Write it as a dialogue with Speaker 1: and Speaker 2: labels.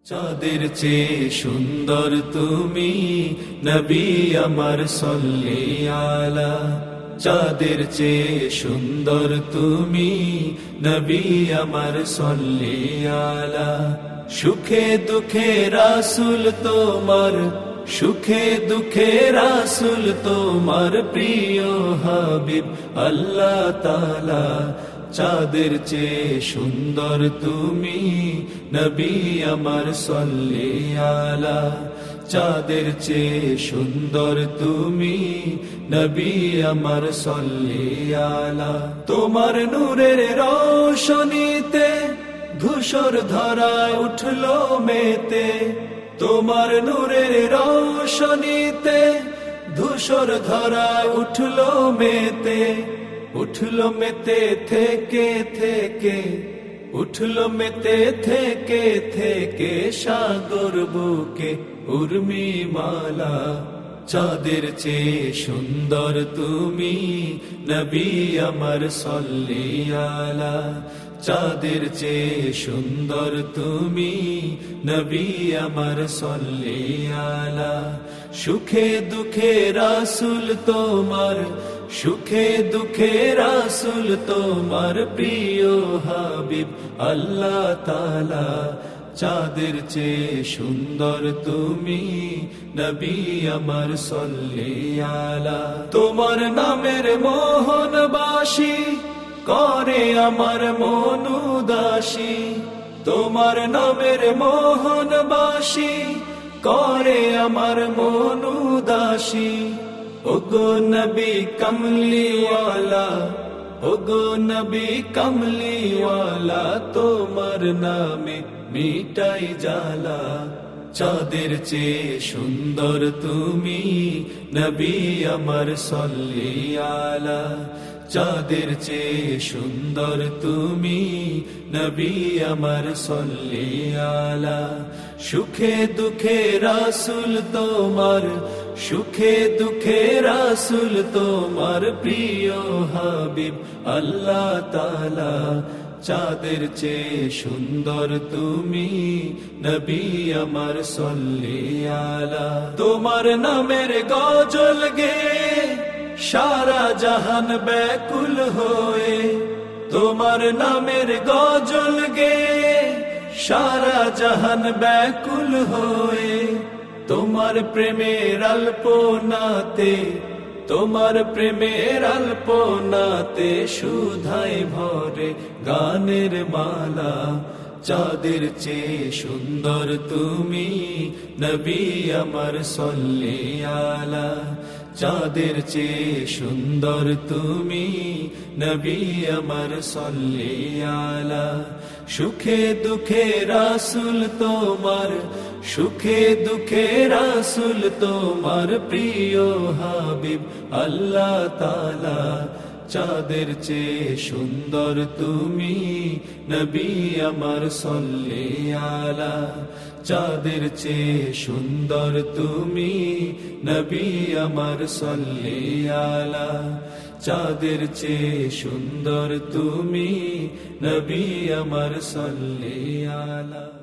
Speaker 1: চাঁদের চেয়ে সুন্দর তুমি নবী আমার সাল্লি আলা। চাঁদের চেয়ে সুন্দর তুমি নবী আমার সাল্লি আলা। সুখে দুঃখে রাসূল তোমার, সুখে দুঃখে রাসূল তোমার প্রিয় হাবিব আল্লাহ তাআলা। চাঁদের চেয়ে সুন্দর তুমি নবী আমার সাল্লি আলা। চাঁদের চেয়ে সুন্দর তুমি নবী আমার সাল্লি আলা। তোমার নূরের রোশনীতে ধূসর ধরায় উঠলো মেতে। তোমার নূরের রোশনীতে ধূসর ধরায় উঠলো মেতে। উঠলো মেতে থেকে থেকে, উঠলো মেতে থেকে থেকে সাগর বুকে উর্মি মালা। চাঁদের চেয়ে সুন্দর তুমি নবী আমার সাল্লি আলা। চাঁদের চেয়ে সুন্দর তুমি নবী আমার সাল্লি আলা। সুখে দুঃখে রাসূল তোমার, সুখে দুঃখে রাসূল তোমার প্রিয় হাবিব আল্লাহ তাআলা। চাঁদের চেয়ে সুন্দর তুমি নবী আমার সাল্লি আলা। তোমার নামের মোহন বাসি করে আমার মন উদাসী। তোমার নামের মোহন বাসি করে আমার মন উদাসী। ওগো নবী কমলিওয়ালা, ওগো নবী কমলিওয়ালা, তোমার নামে মিটাই জ্বালা। চাঁদের চেয়ে সুন্দর তুমি নবী আমার সাল্লি আলা। চাঁদের চেয়ে সুন্দর তুমি নবী আমার সাল্লি আলা। সুখে দুঃখে রাসূল তোমার, সুখে দুঃখে রাসূল তোমার প্রিয় হাবিব আল্লাহ তাআলা। চাঁদের চেয়ে সুন্দর তুমি নবী আমার সাল্লি আলা। তোমার নামের গজল গেয়ে সারা জাহান ব্যাকুল হয়ে। তোমার নামের গজল গেয়ে সারা জাহান ব্যাকুল হয়ে। তোমার প্রেমের আলপনাতে, তোমার প্রেমের আলপনাতে সুধায় ভরে গানের মালা। চাঁদের চেয়ে সুন্দর তুমি নবী আমার সাল্লি আলা। চাঁদের চেয়ে সুন্দর তুমি নবী আমার সাল্লি আলা। সুখে দুঃখে রাসূল তোমার, সুখে দুঃখে রাসূল তোমার প্রিয় হাবিব আল্লাহ তাআলা। চাঁদের চেয়ে সুন্দর তুমি নবী আমার সাল্লি আলা। চাঁদের চেয়ে সুন্দর তুমি নবী আমার সাল্লি আলা। চাঁদের চেয়ে সুন্দর তুমি নবী আমার সাল্লি আলা।